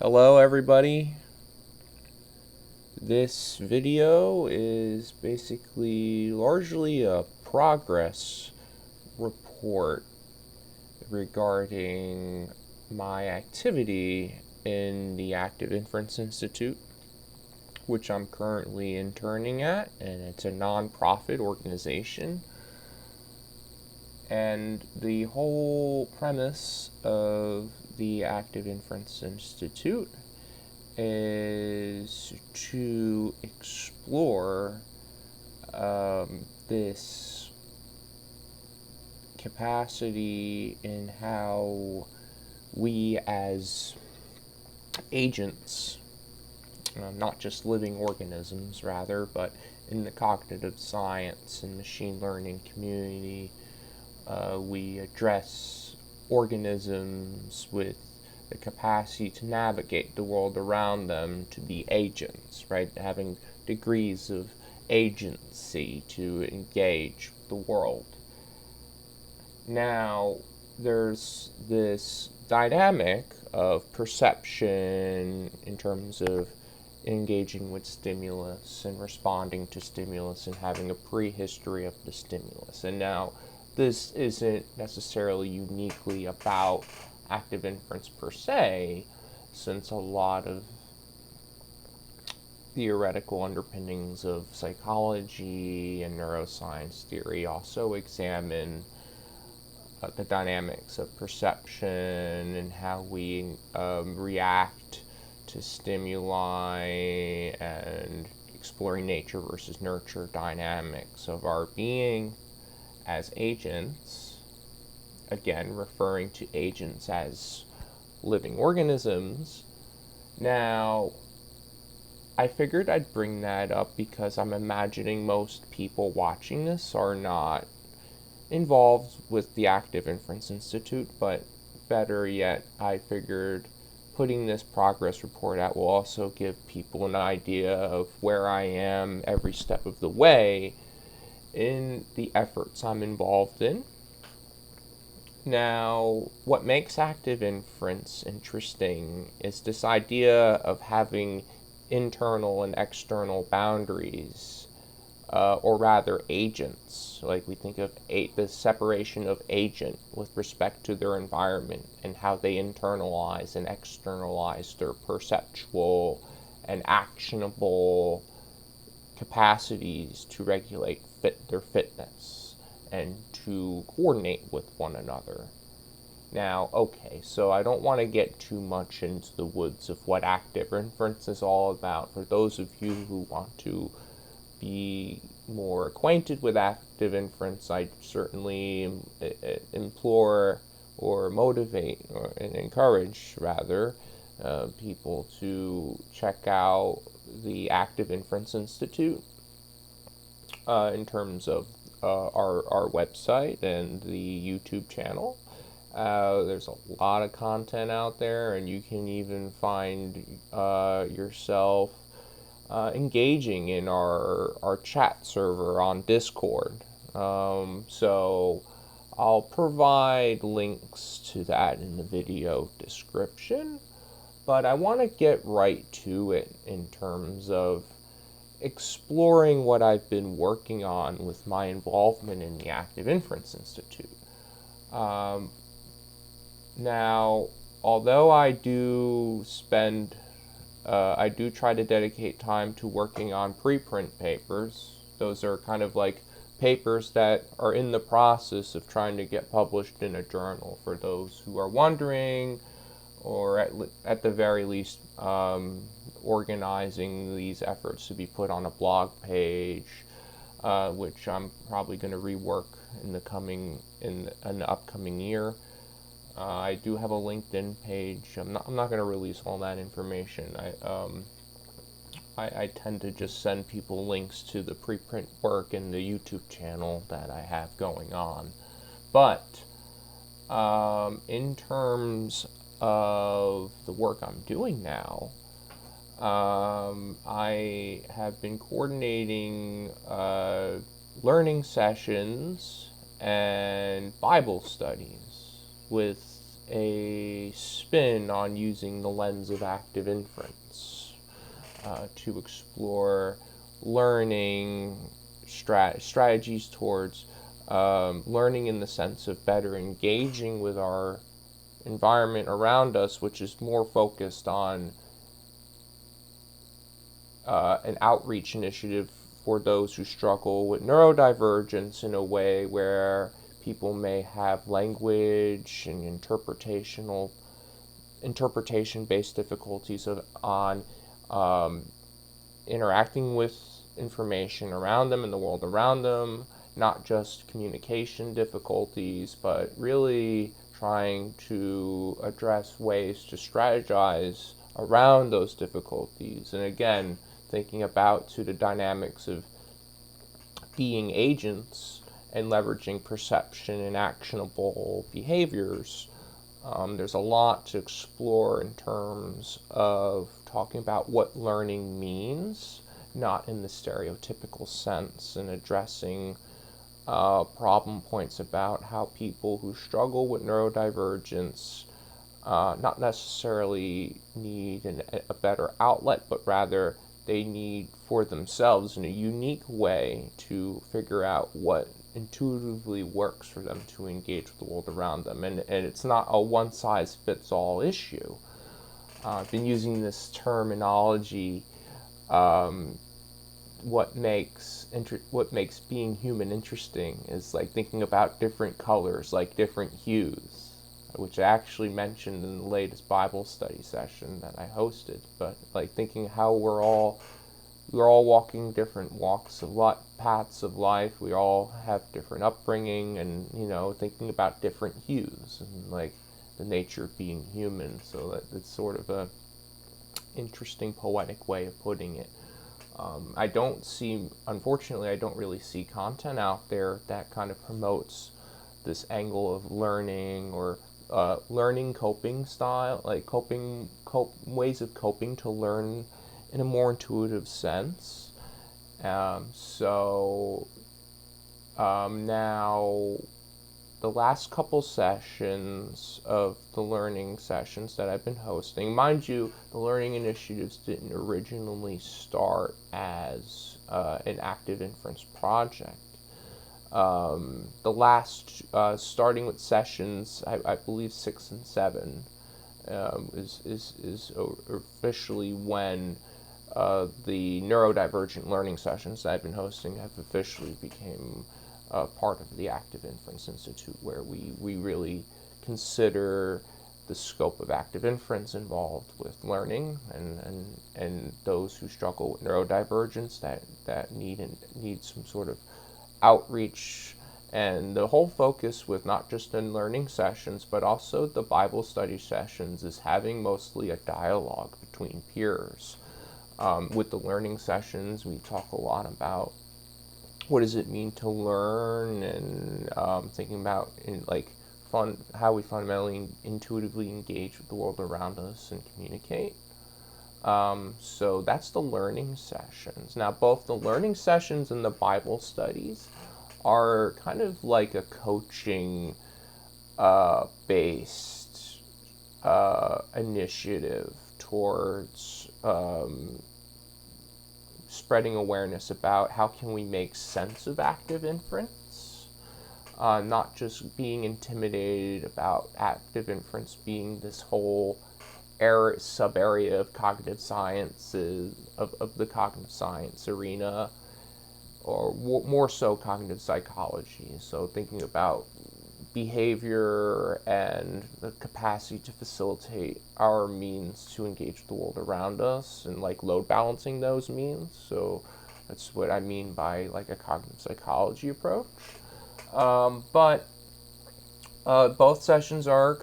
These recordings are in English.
Hello everybody. This video is basically largely a progress report regarding my activity in the Active Inference Institute, which I'm currently interning at, and it's a non-profit organization. And the whole premise of the Active Inference Institute is to explore this capacity in how we as agents, not just living organisms rather, but in the cognitive science and machine learning community, we address organisms with the capacity to navigate the world around them, to be agents, right? Having degrees of agency to engage the world. Now, there's this dynamic of perception in terms of engaging with stimulus and responding to stimulus and having a prehistory of the stimulus. And now, this isn't necessarily uniquely about active inference per se, since a lot of theoretical underpinnings of psychology and neuroscience theory also examine the dynamics of perception and how we react to stimuli, and exploring nature versus nurture dynamics of our being as agents, again referring to agents as living organisms. Now, I figured I'd bring that up because I'm imagining most people watching this are not involved with the Active Inference Institute, but better yet, I figured putting this progress report out will also give people an idea of where I am every step of the way in the efforts I'm involved in. Now, what makes active inference interesting is this idea of having internal and external boundaries, or rather agents. Like, we think of the separation of agent with respect to their environment and how they internalize and externalize their perceptual and actionable capacities to regulate their fitness and to coordinate with one another. Now, okay, so I don't want to get too much into the woods of what active inference is all about. For those of you who want to be more acquainted with active inference, I certainly implore or motivate or encourage, rather, people to check out the Active Inference Institute in terms of our website and the YouTube channel. There's a lot of content out there, and you can even find yourself engaging in our chat server on Discord. So I'll provide links to that in the video description, but I want to get right to it in terms of exploring what I've been working on with my involvement in the Active Inference Institute. Now, although I do try to dedicate time to working on preprint papers. Those are kind of like papers that are in the process of trying to get published in a journal, for those who are wondering, or at the very least organizing these efforts to be put on a blog page, which I'm probably going to rework in the upcoming year. I do have a LinkedIn page. I'm not going to release all that information. I tend to just send people links to the preprint work and the YouTube channel that I have going on. But in terms of the work I'm doing now, I have been coordinating learning sessions and Bible studies with a spin on using the lens of active inference to explore learning strategies towards learning in the sense of better engaging with our environment around us, which is more focused on an outreach initiative for those who struggle with neurodivergence in a way where people may have language and interpretation-based difficulties on interacting with information around them in the world around them, not just communication difficulties, but really trying to address ways to strategize around those difficulties. And again, thinking about to the dynamics of being agents and leveraging perception and actionable behaviors. There's a lot to explore in terms of talking about what learning means, not in the stereotypical sense, and addressing problem points about how people who struggle with neurodivergence not necessarily need a better outlet, but rather they need for themselves in a unique way to figure out what intuitively works for them to engage with the world around them. And it's not a one-size-fits-all issue. I've been using this terminology, what makes being human interesting is like thinking about different colors, like different hues, which I actually mentioned in the latest Bible study session that I hosted. But like thinking how we're all walking different paths of life. We all have different upbringing, and thinking about different hues and like the nature of being human. So that it's sort of a interesting poetic way of putting it. Unfortunately, I don't really see content out there that kind of promotes this angle of learning or learning coping style, like ways of coping to learn in a more intuitive sense. Now, the last couple sessions of the learning sessions that I've been hosting, mind you, the learning initiatives didn't originally start as an active inference project. The last, starting with sessions, I believe 6 and 7, is officially when the neurodivergent learning sessions that I've been hosting have officially became part of the Active Inference Institute, where we really consider the scope of active inference involved with learning, and those who struggle with neurodivergence that need some sort of outreach. And the whole focus with not just in learning sessions, but also the Bible study sessions, is having mostly a dialogue between peers. With the learning sessions, we talk a lot about what does it mean to learn, and thinking about how we fundamentally intuitively engage with the world around us and communicate. So that's the learning sessions. Now, both the learning sessions and the Bible studies are kind of like a coaching based initiative towards spreading awareness about how can we make sense of active inference, not just being intimidated about active inference being this whole sub area of cognitive sciences, of the cognitive science arena, or more so cognitive psychology. So thinking about behavior and the capacity to facilitate our means to engage with the world around us, and like load balancing those means. So that's what I mean by like a cognitive psychology approach. But both sessions are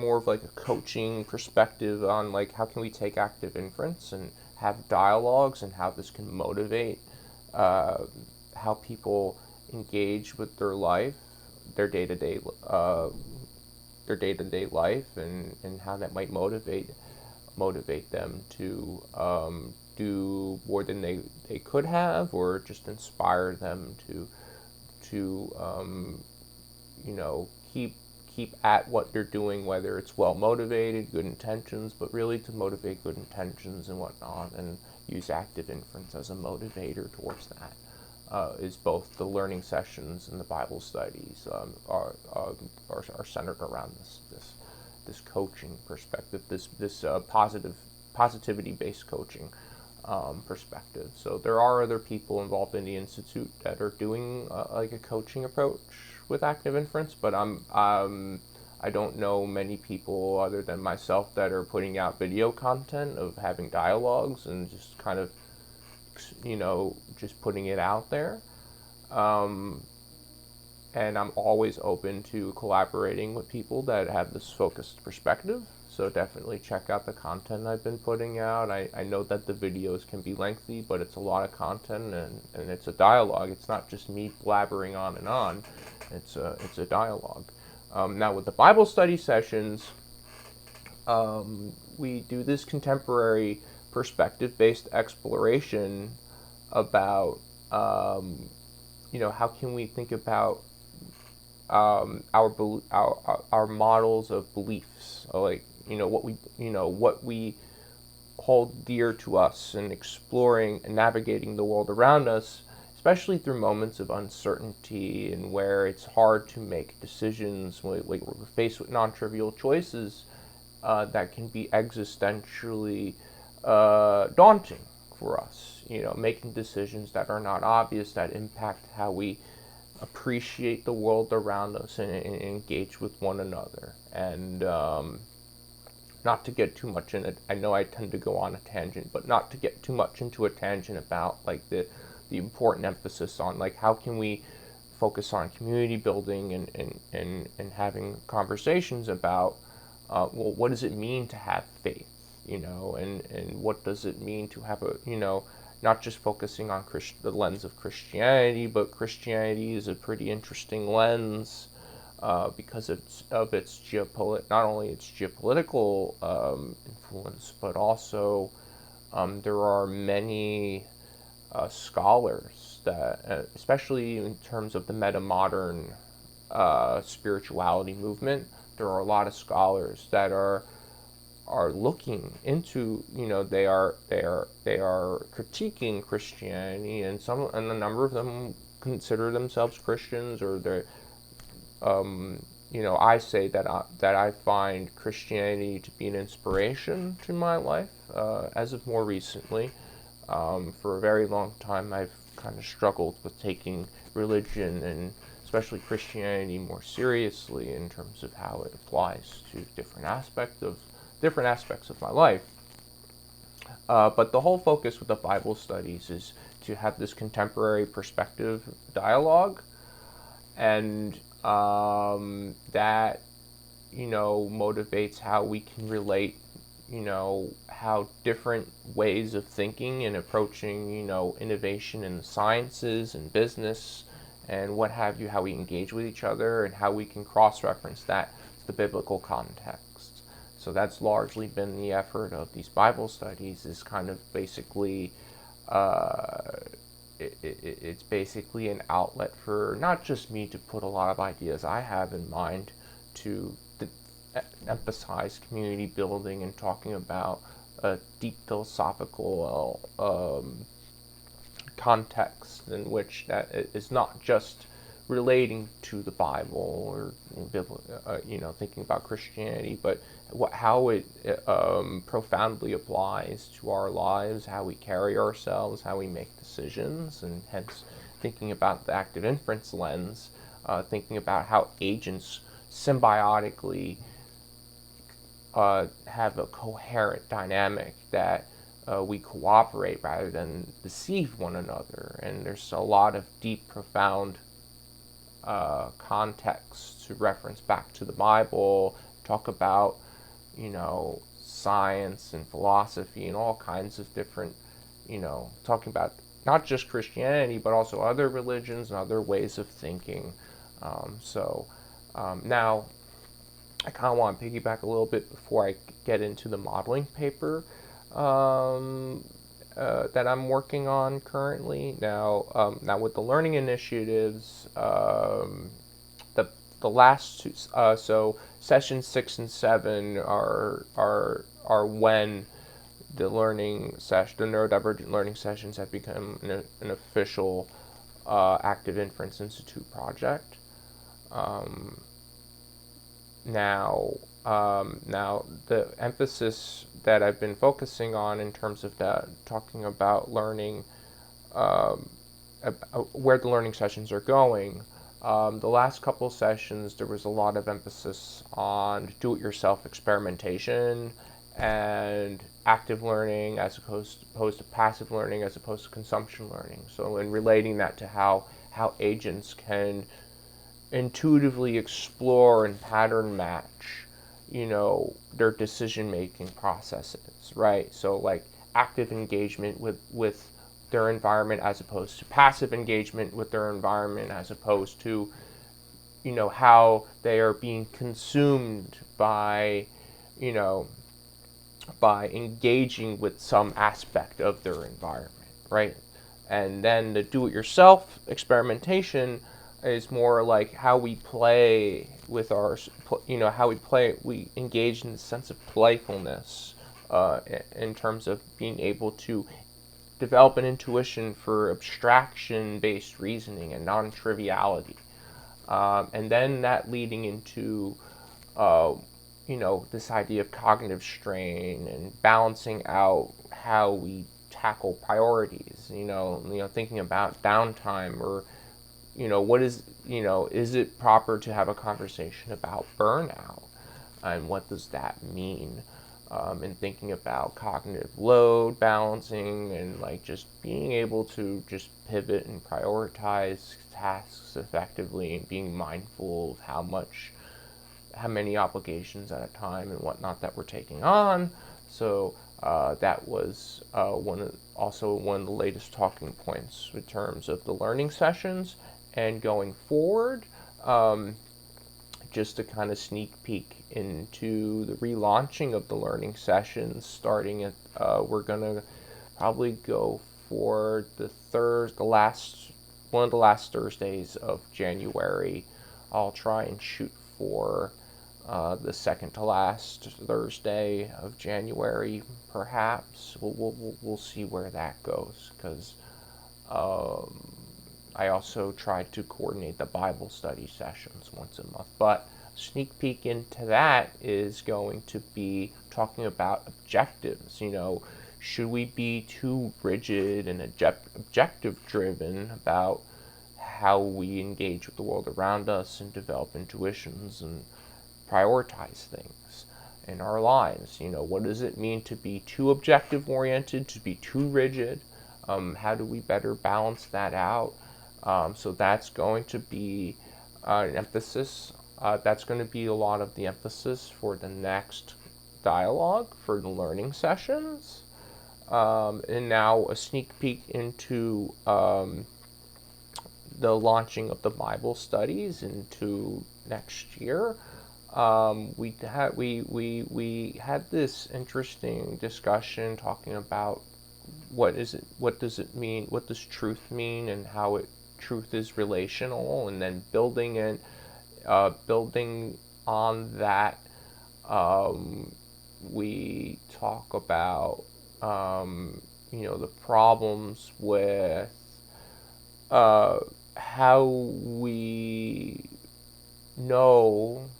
more of like a coaching perspective on like how can we take active inference and have dialogues, and how this can motivate how people engage with their life, their day-to-day life, and how that might motivate them to do more than they could have, or just inspire them to keep keep at what they're doing, whether it's well motivated, good intentions, but really to motivate good intentions and whatnot, and use active inference as a motivator towards that. Is both the learning sessions and the Bible studies are centered around this coaching perspective, this positivity based coaching perspective. So there are other people involved in the institute that are doing like a coaching approach with active inference, but I don't know many people other than myself that are putting out video content of having dialogues and just kind of, just putting it out there. And I'm always open to collaborating with people that have this focused perspective. So definitely check out the content I've been putting out. I know that the videos can be lengthy, but it's a lot of content, and it's a dialogue. It's not just me blabbering on and on. It's a dialogue. Now with the Bible study sessions, we do this contemporary perspective-based exploration about, how can we think about our models of beliefs, like what we hold dear to us, and exploring and navigating the world around us, especially through moments of uncertainty and where it's hard to make decisions, like we're faced with non-trivial choices that can be existentially daunting for us. Making decisions that are not obvious, that impact how we appreciate the world around us and engage with one another. And not to get too much in it, I know I tend to go on a tangent, but not to get too much into a tangent about like the important emphasis on like how can we focus on community building and having conversations about well, what does it mean to have faith, and what does it mean to have a, not just focusing on the lens of Christianity, but Christianity is a pretty interesting lens because of its not only its geopolitical influence, but also there are many scholars that, especially in terms of the meta-modern spirituality movement, there are a lot of scholars that are looking into, they are critiquing Christianity, and a number of them consider themselves Christians, or they're I say that I find Christianity to be an inspiration to my life as of more recently. For a very long time I've kind of struggled with taking religion, and especially Christianity, more seriously in terms of how it applies to different aspects of my life. But the whole focus with the Bible studies is to have this contemporary perspective dialogue, and that motivates how we can relate, how different ways of thinking and approaching, innovation in the sciences and business and what have you, how we engage with each other, and how we can cross-reference that to the biblical context. So that's largely been the effort of these Bible studies, is kind of basically it's basically an outlet for not just me to put a lot of ideas I have in mind to emphasize community building and talking about a deep philosophical context in which that is not just relating to the Bible or thinking about Christianity, but how it profoundly applies to our lives, how we carry ourselves, how we make decisions, and hence thinking about the active inference lens, thinking about how agents symbiotically have a coherent dynamic, that we cooperate rather than deceive one another. And there's a lot of deep, profound context to reference back to the Bible, talk about, science and philosophy and all kinds of different, talking about not just Christianity, but also other religions and other ways of thinking. Now, I kind of want to piggyback a little bit before I get into the modeling paper that I'm working on currently. Now with the learning initiatives, the the last two, so sessions 6 and 7 are when the neurodivergent learning sessions have become an official Active Inference Institute project. Now the emphasis that I've been focusing on in terms of that, talking about learning, where the learning sessions are going. The last couple sessions, there was a lot of emphasis on do-it-yourself experimentation and active learning as opposed to passive learning, as opposed to consumption learning. So in relating that to how agents can intuitively explore and pattern match, their decision-making processes, right? So like active engagement with their environment as opposed to passive engagement with their environment, as opposed to, how they are being consumed by, by engaging with some aspect of their environment, right? And then the do-it-yourself experimentation is more like how we play with we engage in the sense of playfulness, in terms of being able to develop an intuition for abstraction-based reasoning and non-triviality. And then that leading into, this idea of cognitive strain and balancing out how we tackle priorities, thinking about downtime, or, what is it proper to have a conversation about burnout, and what does that mean? And thinking about cognitive load balancing, and like just being able to just pivot and prioritize tasks effectively, and being mindful of how many obligations at a time and whatnot that we're taking on. So that was one of the latest talking points in terms of the learning sessions. And going forward, just to kind of sneak peek into the relaunching of the learning sessions, starting at, we're gonna probably go for one of the last Thursdays of January. I'll try and shoot for the second to last Thursday of January, perhaps. We'll see where that goes, because I also tried to coordinate the Bible study sessions once a month. But sneak peek into that is going to be talking about objectives. Should we be too rigid and objective driven about how we engage with the world around us and develop intuitions and prioritize things in our lives? What does it mean to be too objective oriented, to be too rigid? How do we better balance that out? So that's going to be an emphasis. That's going to be a lot of the emphasis for the next dialogue for the learning sessions. And now a sneak peek into the launching of the Bible studies into next year. We had this interesting discussion talking about what does it mean, what does truth mean, and how truth is relational, and then building on that. We talk about the problems with how we know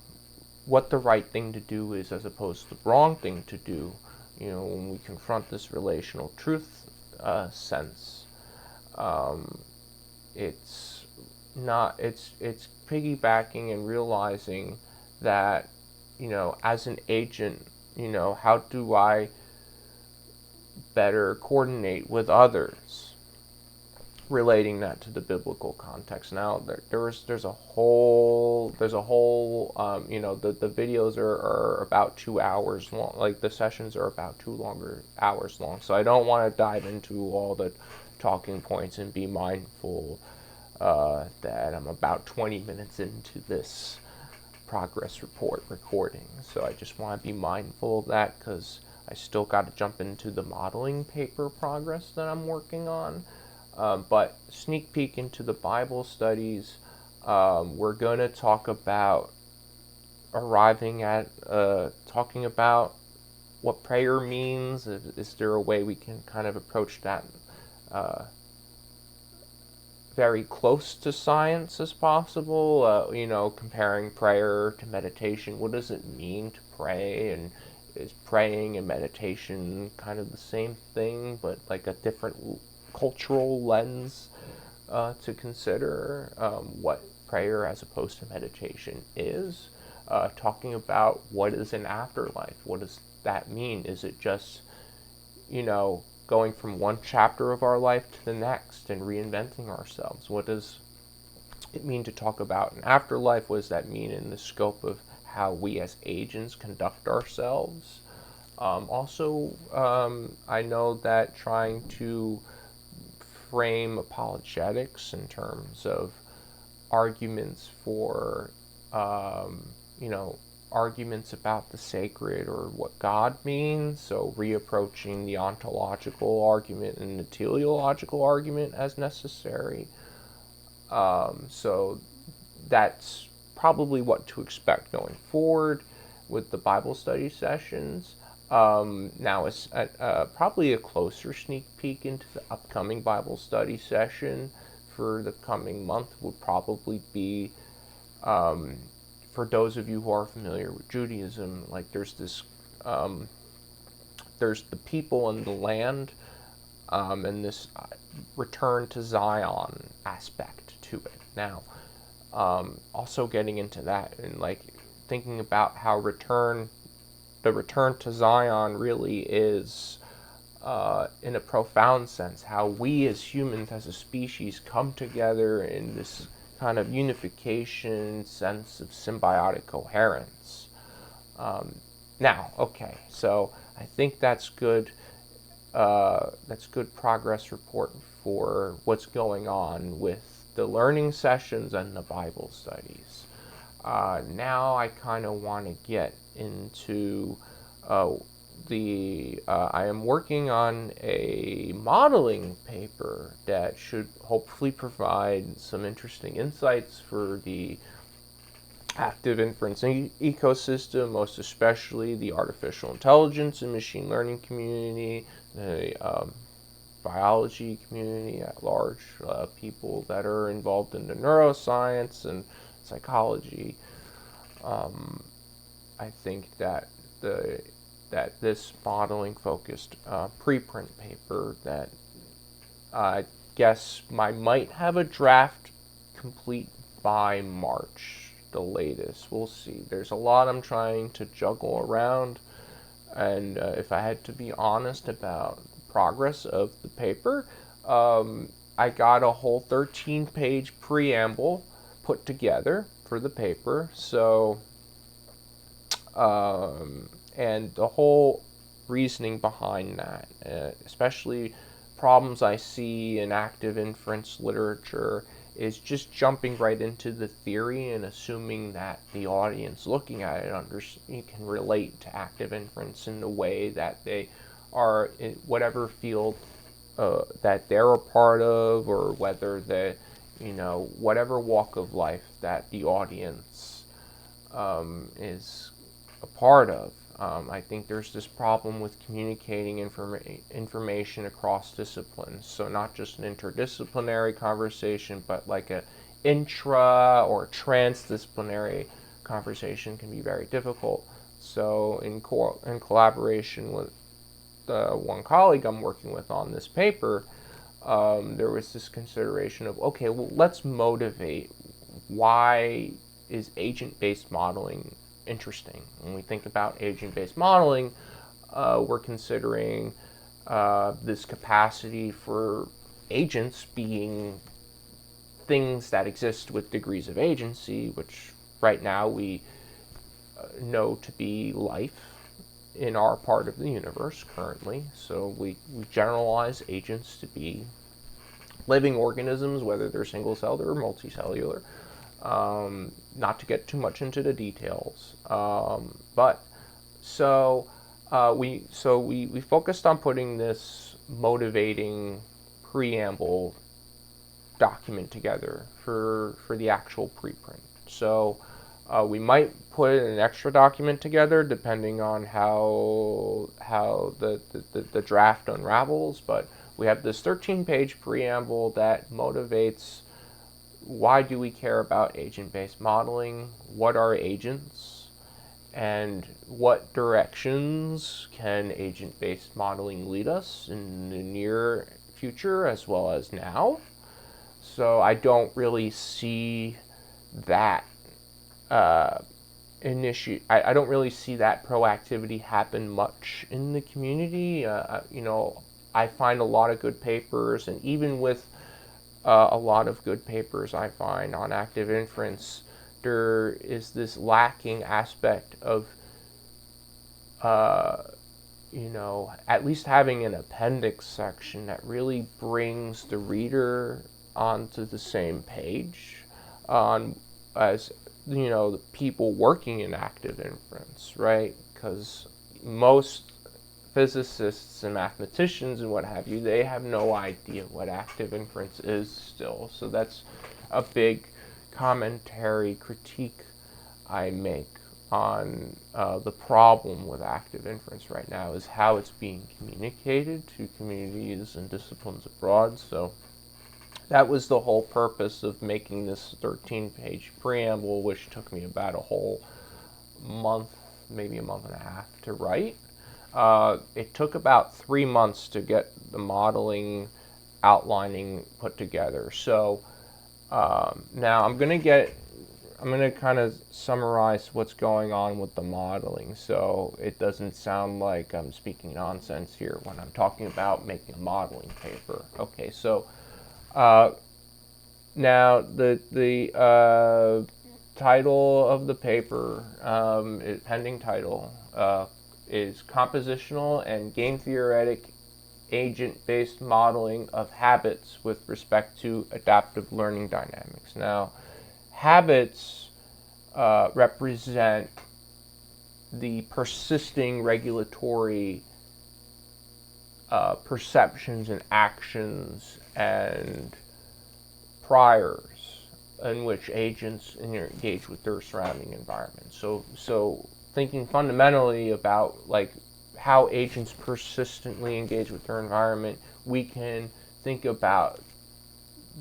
what the right thing to do is as opposed to the wrong thing to do, when we confront this relational truth sense. It's piggybacking and realizing that, as an agent, how do I better coordinate with others, relating that to the biblical context. Now there's a whole the videos are about 2 hours long, like the sessions are about 2 hours long, so I don't want to dive into all the talking points, and be mindful that I'm about 20 minutes into this progress report recording, so I just want to be mindful of that, because I still got to jump into the modeling paper progress that I'm working on. But sneak peek into the Bible studies, We're going to talk about talking about what prayer means. Is there a way we can kind of approach that uh, very close to science as possible? Comparing prayer to meditation. What does it mean to pray? And is praying and meditation kind of the same thing, but like a different cultural lens to consider? What prayer as opposed to meditation is? Talking about what is an afterlife. What does that mean? Is it just, going from one chapter of our life to the next and reinventing ourselves? What does it mean to talk about an afterlife? What does that mean in the scope of how we as agents conduct ourselves? I know that trying to frame apologetics in terms of arguments for, um, you know, arguments about the sacred or what God means. So reapproaching the ontological argument and the teleological argument as necessary. So that's probably what to expect going forward with the Bible study sessions. Now, it's probably a closer sneak peek into the upcoming Bible study session for the coming month would probably be, for those of you who are familiar with Judaism, like there's the people and the land, and this return to Zion aspect to it. Now, also getting into that and like thinking about how the return to Zion really is, in a profound sense, how we as humans, as a species, come together in this kind of unification sense of symbiotic coherence. Now, okay, so I think that's good. That's good progress report for what's going on with the learning sessions and the Bible studies. Now I kind of want to get into I am working on a modeling paper that should hopefully provide some interesting insights for the active inference ecosystem, most especially the artificial intelligence and machine learning community, the biology community at large, people that are involved in the neuroscience and psychology. I think that this modeling focused preprint paper that I guess I might have a draft complete by March, the latest. We'll see. There's a lot I'm trying to juggle around, and if I had to be honest about the progress of the paper, I got a whole 13-page preamble put together for the paper. So, and the whole reasoning behind that, especially problems I see in active inference literature, is just jumping right into the theory and assuming that the audience looking at it can relate to active inference in the way that they are in whatever field that they're a part of, or whether whatever walk of life that the audience is a part of. I think there's this problem with communicating information across disciplines. So not just an interdisciplinary conversation, but like a intra or transdisciplinary conversation can be very difficult. So in collaboration with one colleague I'm working with on this paper, there was this consideration of, okay, well, let's motivate. Why is agent-based modeling interesting? When we think about agent-based modeling, we're considering this capacity for agents being things that exist with degrees of agency, which right now we know to be life in our part of the universe currently. So we generalize agents to be living organisms, whether they're single-celled or multicellular. Not to get too much into the details, but we focused on putting this motivating preamble document together for the actual preprint. So we might put an extra document together depending on how the draft unravels, but we have this 13-page preamble that motivates why do we care about agent-based modeling, what are agents, and what directions can agent-based modeling lead us in the near future as well as now. So I don't really see that I don't really see that proactivity happen much in the community. I find a lot of good papers, and even with a lot of good papers I find on active inference, there is this lacking aspect of, at least having an appendix section that really brings the reader onto the same page on as the people working in active inference, right? Because most physicists and mathematicians and what have you, they have no idea what active inference is still. So that's a big commentary critique I make on the problem with active inference right now is how it's being communicated to communities and disciplines abroad. So that was the whole purpose of making this 13-page preamble, which took me about a whole month, maybe a month and a half to write. It took about 3 months to get the modeling outlining put together. So now I'm going to kind of summarize what's going on with the modeling so it doesn't sound like I'm speaking nonsense here when I'm talking about making a modeling paper. Okay, so now the title of the paper, pending title, is Compositional and Game Theoretic Agent-Based Modeling of Habits with Respect to Adaptive Learning Dynamics. Now, habits represent the persisting regulatory perceptions and actions and priors in which agents engage with their surrounding environment. So thinking fundamentally about like how agents persistently engage with their environment, we can think about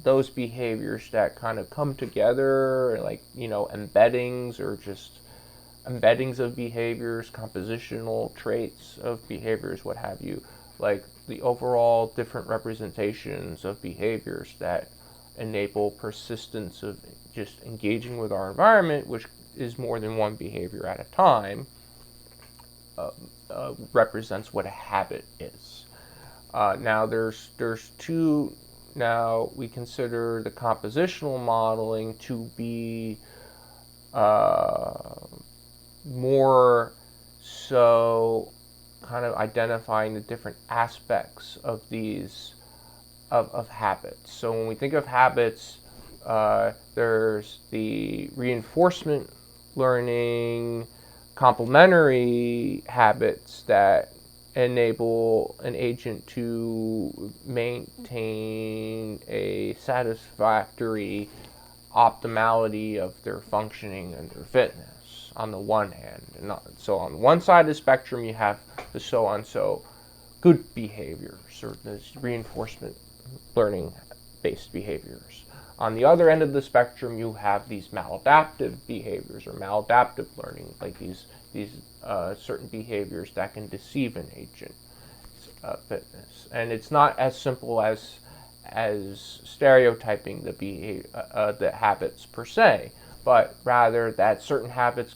those behaviors that kind of come together, like embeddings or just embeddings of behaviors, compositional traits of behaviors, what have you, like the overall different representations of behaviors that enable persistence of just engaging with our environment, which is more than one behavior at a time, represents what a habit is. Now there's two. Now we consider the compositional modeling to be more so kind of identifying the different aspects of these of habits. So when we think of habits, there's the reinforcement learning, complementary habits that enable an agent to maintain a satisfactory optimality of their functioning and their fitness on the one hand. And so on one side of the spectrum you have the so good behaviors, or the reinforcement learning based behaviors. On the other end of the spectrum you have these maladaptive behaviors or maladaptive learning, like these certain behaviors that can deceive an agent's fitness. And it's not as simple as stereotyping the habits per se, but rather that certain habits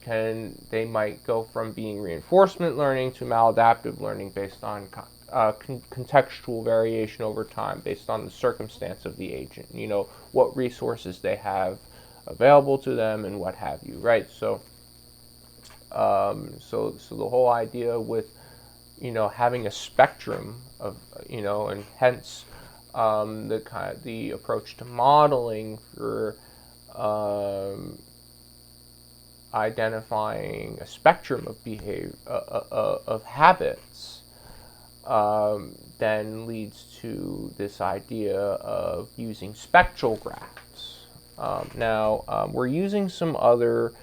they might go from being reinforcement learning to maladaptive learning based on contextual variation over time, based on the circumstance of the agent, what resources they have available to them and what have you, right? So the whole idea with having a spectrum of and hence the approach to modeling for identifying a spectrum of behavior of habits then leads to this idea of using spectral graphs. We're using some other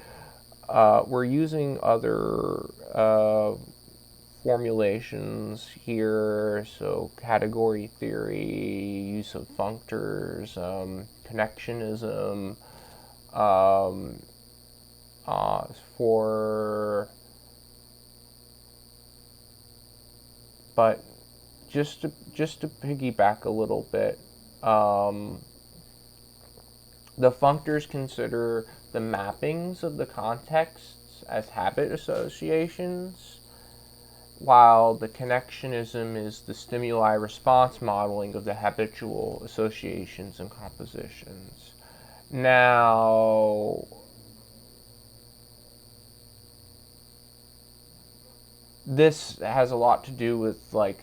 formulations here, so category theory, use of functors, connectionism, but just to piggyback a little bit, the functors consider the mappings of the contexts as habit associations, while the connectionism is the stimuli response modeling of the habitual associations and compositions. Now, this has a lot to do with what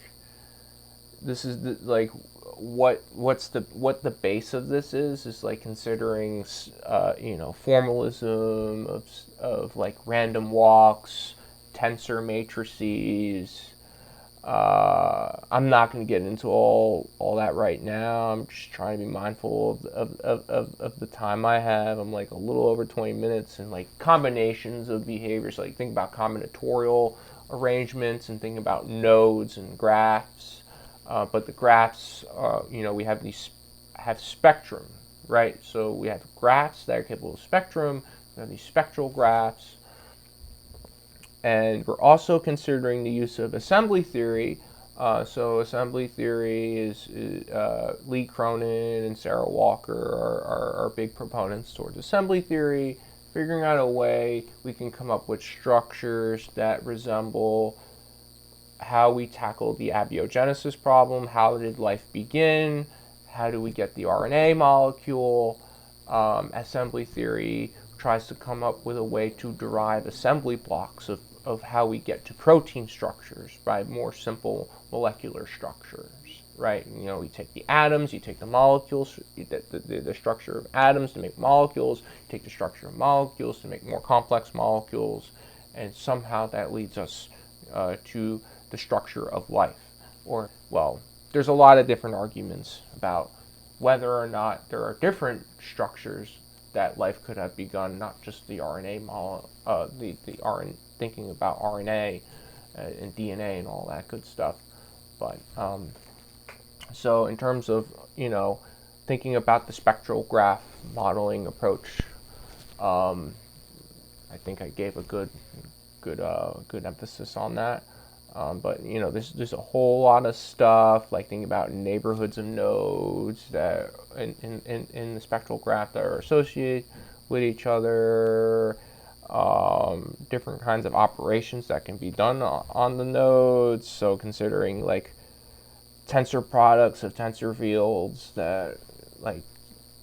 the base of this is like considering formalism of like random walks, tensor matrices. I'm not going to get into all that right now. I'm just trying to be mindful of the time I have. I'm like a little over 20 minutes, and like combinations of behaviors, like think about combinatorial arrangements and think about nodes and graphs. But the graphs, we have spectrum, right? So we have graphs that are capable of spectrum. We have these spectral graphs. And we're also considering the use of assembly theory. So assembly theory is Lee Cronin and Sarah Walker are big proponents towards assembly theory, figuring out a way we can come up with structures that resemble how we tackle the abiogenesis problem. How did life begin? How do we get the RNA molecule? Assembly theory tries to come up with a way to derive assembly blocks of how we get to protein structures by more simple molecular structures, right? You take the atoms, you take the molecules, the structure of atoms to make molecules, you take the structure of molecules to make more complex molecules, and somehow that leads us to the structure of life. There's a lot of different arguments about whether or not there are different structures that life could have begun, not just the RNA the RNA, thinking about RNA and DNA and all that good stuff. But so in terms of thinking about the spectral graph modeling approach, I think I gave a good emphasis on that. But there's a whole lot of stuff, like thinking about neighborhoods of nodes that in the spectral graph that are associated with each other, different kinds of operations that can be done on the nodes. So considering like tensor products of tensor fields that like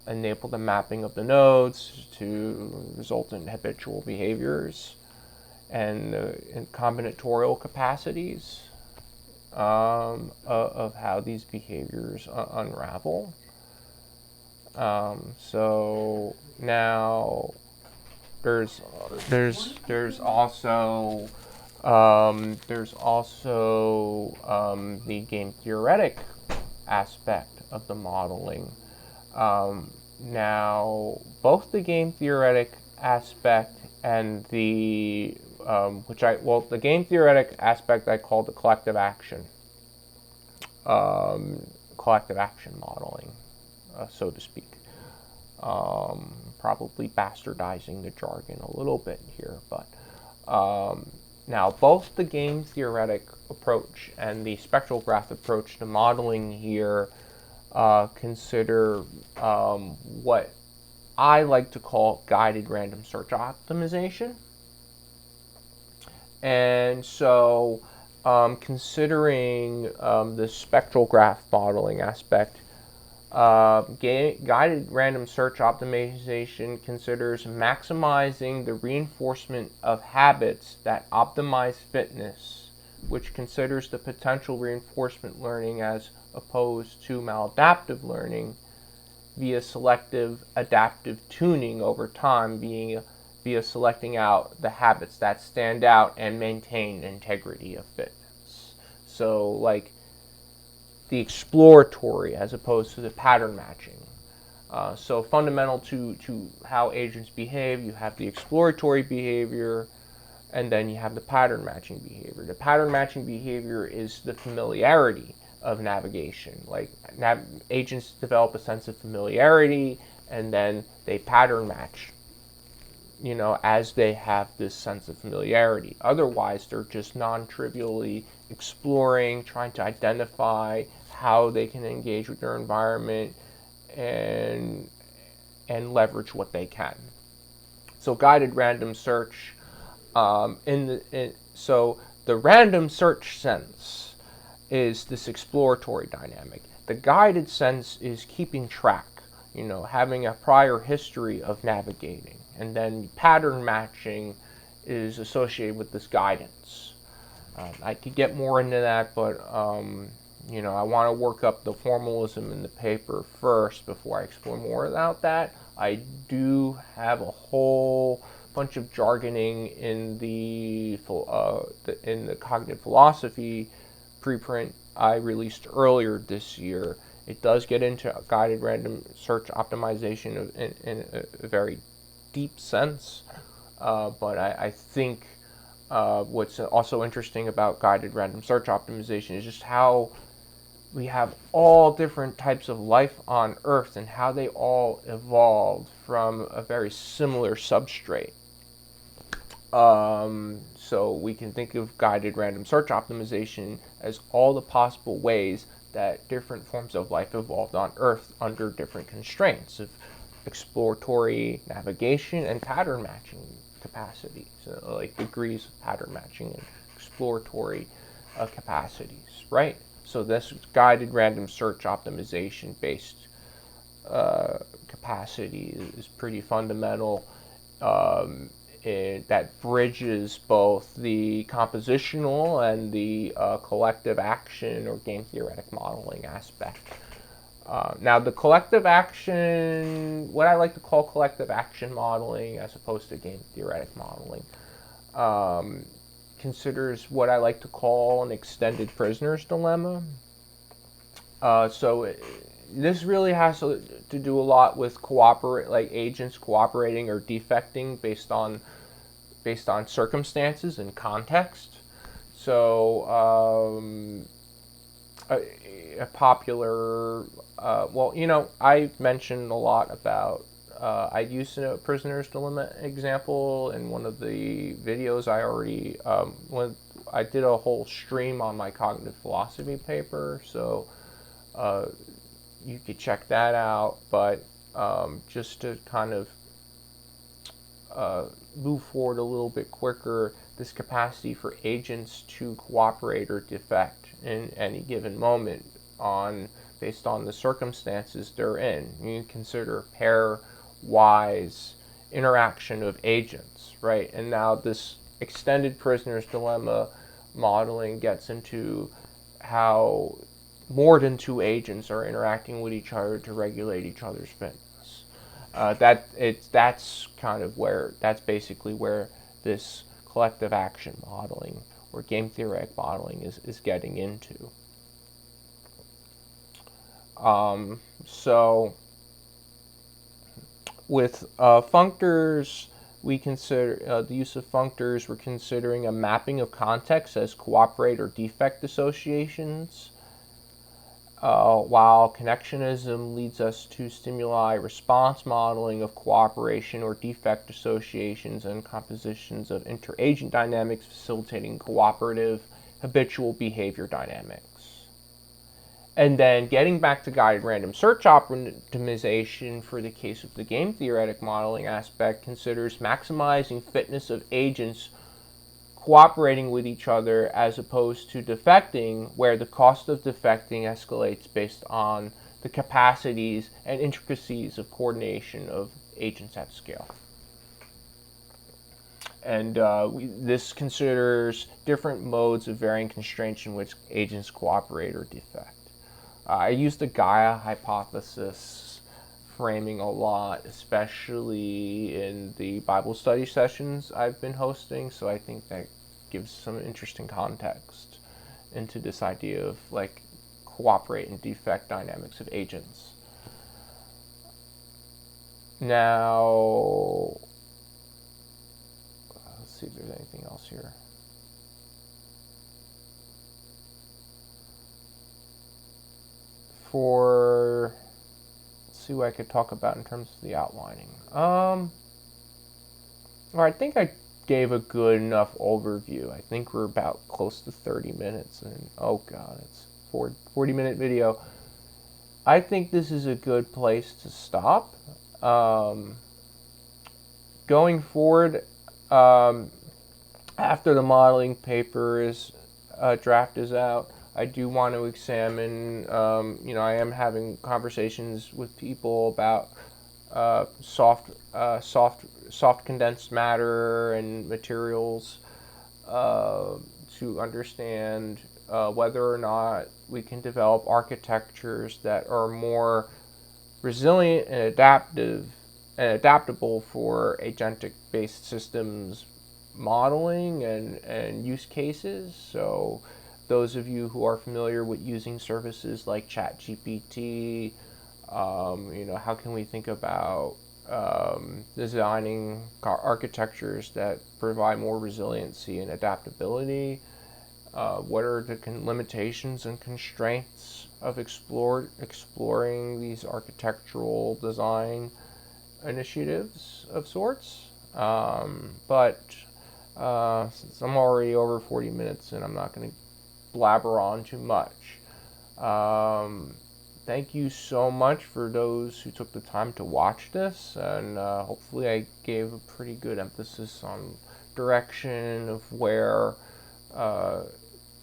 enable the mapping of the nodes to result in habitual behaviors. And combinatorial capacities of how these behaviors unravel. So now there's also the game theoretic aspect of the modeling. Now both the game theoretic aspect and the the game theoretic aspect I call the collective action modeling, so to speak. Probably bastardizing the jargon a little bit here, but now both the game theoretic approach and the spectral graph approach to modeling here consider what I like to call guided random search optimization. And so considering the spectral graph modeling aspect, guided random search optimization considers maximizing the reinforcement of habits that optimize fitness, which considers the potential reinforcement learning as opposed to maladaptive learning via selective adaptive tuning over time, via selecting out the habits that stand out and maintain integrity of fitness. So like the exploratory as opposed to the pattern matching. So fundamental to how agents behave, you have the exploratory behavior, and then you have the pattern matching behavior. The pattern matching behavior is the familiarity of navigation. Like agents develop a sense of familiarity, and then they pattern match, as they have this sense of familiarity. Otherwise, they're just non-trivially exploring, trying to identify how they can engage with their environment and leverage what they can. So guided random search, so the random search sense is this exploratory dynamic. The guided sense is keeping track, having a prior history of navigating. And then pattern matching is associated with this guidance. I could get more into that, but I want to work up the formalism in the paper first before I explore more about that. I do have a whole bunch of jargoning in the cognitive philosophy preprint I released earlier this year. It does get into guided random search optimization in a very deep sense, but I think what's also interesting about guided random search optimization is just how we have all different types of life on Earth and how they all evolved from a very similar substrate. So we can think of guided random search optimization as all the possible ways that different forms of life evolved on Earth under different constraints of exploratory navigation and pattern matching capacity. So like degrees of pattern matching and exploratory capacities, right? So this guided random search optimization based capacity is pretty fundamental. That bridges both the compositional and the collective action or game theoretic modeling aspect. Now the collective action, what I like to call collective action modeling as opposed to game theoretic modeling, considers what I like to call an extended prisoner's dilemma. This really has to do a lot with agents cooperating or defecting based on circumstances and context. So a popular, I mentioned a lot about, I used a prisoner's dilemma example in one of the videos I already, when I did a whole stream on my cognitive philosophy paper, so you could check that out. But just to kind of move forward a little bit quicker, this capacity for agents to cooperate or defect in any given moment based on the circumstances they're in. You consider pairwise interaction of agents, right? And now this extended prisoner's dilemma modeling gets into how more than two agents are interacting with each other to regulate each other's fitness. That's basically where this collective action modeling or game theoretic modeling is getting into. So with functors, we consider the use of functors. We're considering a mapping of context as cooperate or defect associations, while connectionism leads us to stimuli response modeling of cooperation or defect associations and compositions of interagent dynamics facilitating cooperative habitual behavior dynamics. And then getting back to guided random search optimization for the case of the game theoretic modeling aspect considers maximizing fitness of agents cooperating with each other as opposed to defecting, where the cost of defecting escalates based on the capacities and intricacies of coordination of agents at scale. And this considers different modes of varying constraints in which agents cooperate or defect. I use the Gaia hypothesis framing a lot, especially in the Bible study sessions I've been hosting, so I think that gives some interesting context. into this idea of like cooperate and defect dynamics of agents. Now, let's see if there's anything else here. Let's see what I could talk about in terms of the outlining. I think I gave a good enough overview. I think we're about close to 30 minutes, and oh god, it's a 40-minute video. I think this is a good place to stop. Going forward, after the modeling paper's draft is out, I do want to examine, I am having conversations with people about soft condensed matter and materials to understand whether or not we can develop architectures that are more resilient and adaptable for agentic-based systems modeling and use cases. So those of you who are familiar with using services like ChatGPT, how can we think about designing architectures that provide more resiliency and adaptability? What are the limitations and constraints of exploring these architectural design initiatives of sorts? But since I'm already over 40 minutes and I'm not going to blabber on too much, thank you so much for those who took the time to watch this, and hopefully I gave a pretty good emphasis on direction of where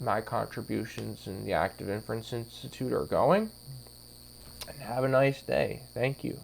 my contributions in the Active Inference Institute are going. And have a nice day. Thank you.